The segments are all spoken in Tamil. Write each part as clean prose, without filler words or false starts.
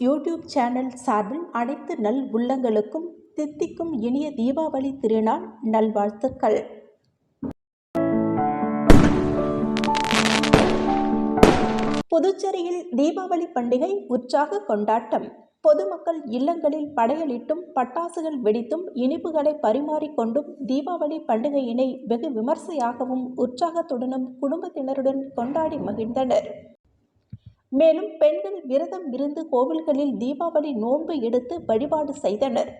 யூடியூப் சேனல் சார்பில் அனைத்து நல் உள்ளங்களுக்கும் தித்திக்கும் இனிய தீபாவளி திருநாள் நல்வாழ்த்துக்கள். புதுச்சேரியில் தீபாவளி பண்டிகை உற்சாக கொண்டாட்டம். பொதுமக்கள் இல்லங்களில் படையலிட்டும் பட்டாசுகள் வெடித்தும் இனிப்புகளை பரிமாறிக்கொண்டும் தீபாவளி பண்டிகையினை வெகு விமர்சையாகவும் உற்சாகத்துடனும் குடும்பத்தினருடன் கொண்டாடி மகிழ்ந்தனர். மேலும் பெண்கள் விரதம் இருந்து கோவில்களில் தீபாவளி நோன்பு எடுத்து வழிபாடு செய்தனர்.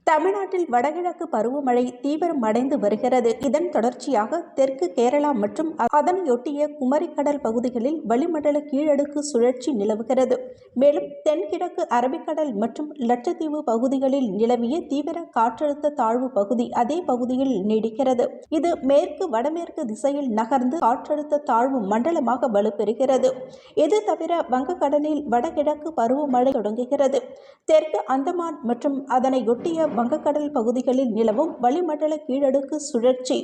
தமிழ்நாட்டில் வடகிழக்கு பருவமழை தீவிரமடைந்து வருகிறது. இதன் தொடர்ச்சியாக தெற்கு கேரளா மற்றும் அதனையொட்டிய குமரிக்கடல் பகுதிகளில் வளிமண்டல கீழடுக்கு சுழற்சி நிலவுகிறது. மேலும் தென்கிழக்கு அரபிக்கடல் மற்றும் லட்சத்தீவு பகுதிகளில் நிலவிய தீவிர காற்றழுத்த தாழ்வு பகுதி அதே பகுதியில் நீடிக்கிறது. இது மேற்கு வடமேற்கு திசையில் நகர்ந்து காற்றழுத்த தாழ்வு மண்டலமாக வலுப்பெறுகிறது. இது தவிர வங்கக்கடலில் வடகிழக்கு பருவமழை தொடங்குகிறது. தெற்கு அந்தமான் மற்றும் அதனையொட்டிய வங்கக்கடல் பகுதிகளில் நிலவும் வளிமண்டல கீழடுக்கு சுழற்சி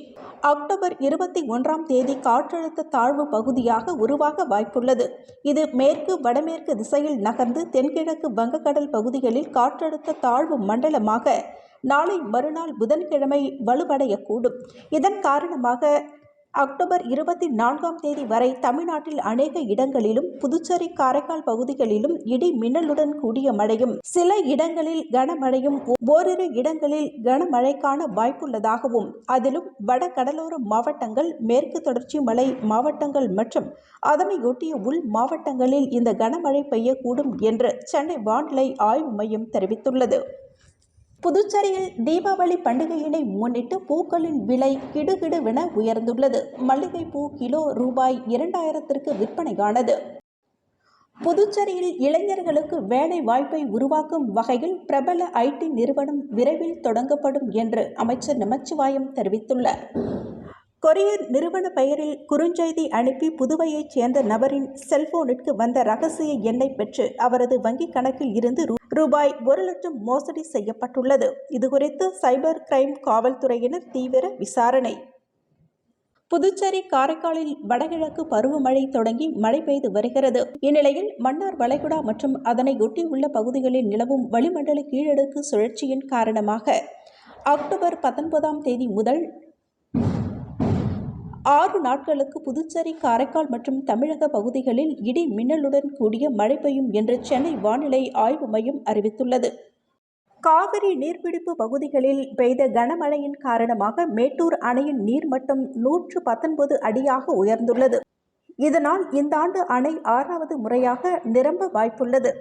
அக்டோபர் 21 காற்றழுத்த தாழ்வு பகுதியாக உருவாக வாய்ப்புள்ளது. இது மேற்கு வடமேற்கு திசையில் நகர்ந்து தென்கிழக்கு வங்கக்கடல் பகுதிகளில் காற்றழுத்த தாழ்வு மண்டலமாக நாளை மறுநாள் புதன்கிழமை வலுவடையக்கூடும். இதன் காரணமாக அக்டோபர் 24 வரை தமிழ்நாட்டில் அநேக இடங்களிலும் புதுச்சேரி காரைக்கால் பகுதிகளிலும் இடி மின்னலுடன் கூடிய மழையும் சில இடங்களில் கனமழையும் ஓரிரு இடங்களில் கனமழைக்கான வாய்ப்புள்ளதாகவும் அதிலும் வட கடலோர மாவட்டங்கள் மேற்கு தொடர்ச்சி மலை மாவட்டங்கள் மற்றும் அதனையொட்டிய உள் மாவட்டங்களில் இந்த கனமழை பெய்யக்கூடும் என்று சென்னை வானிலை ஆய்வு மையம் தெரிவித்துள்ளது. புதுச்சேரியில் தீபாவளி பண்டிகையினை முன்னிட்டு பூக்களின் விலை கிடுகிடுவென உயர்ந்துள்ளது. மல்லிகைப்பூ கிலோ ரூபாய் 2000 விற்பனையானது. புதுச்சேரியில் இளைஞர்களுக்கு வேலை வாய்ப்பை உருவாக்கும் வகையில் பிரபல IT நிறுவனம் விரைவில் தொடங்கப்படும் என்று அமைச்சர் நமச்சிவாயம் தெரிவித்துள்ளார். கொரியர் நிறுவன பெயரில் குறுஞ்செய்தி அனுப்பி புதுவையைச் சேர்ந்த நபரின் செல்போனிற்கு வந்த ரகசிய எண்ணை பெற்று அவரது வங்கிக் கணக்கில் இருந்து ரூபாய் 1,00,000 மோசடி செய்யப்பட்டுள்ளது. இதுகுறித்து சைபர் கிரைம் காவல்துறையினர் தீவிர விசாரணை. புதுச்சேரி காரைக்காலில் வடகிழக்கு பருவமழை தொடங்கி மழை பெய்து வருகிறது. இந்நிலையில் மன்னார் வளைகுடா மற்றும் அதனை ஒட்டியுள்ள பகுதிகளில் நிலவும் வளிமண்டல கீழடுக்கு சுழற்சியின் காரணமாக அக்டோபர் 19 முதல் 6 நாட்களுக்கு புதுச்சேரி காரைக்கால் மற்றும் தமிழக பகுதிகளில் இடி மின்னலுடன் கூடிய மழை பெய்யும் என்று சென்னை வானிலை ஆய்வு மையம் அறிவித்துள்ளது. காவிரி நீர்பிடிப்பு பகுதிகளில் பெய்த கனமழையின் காரணமாக மேட்டூர் அணையின் நீர்மட்டம் 119 அடியாக உயர்ந்துள்ளது. இதனால் இந்த ஆண்டு அணை 6வது முறையாக நிரம்ப வாய்ப்புள்ளது.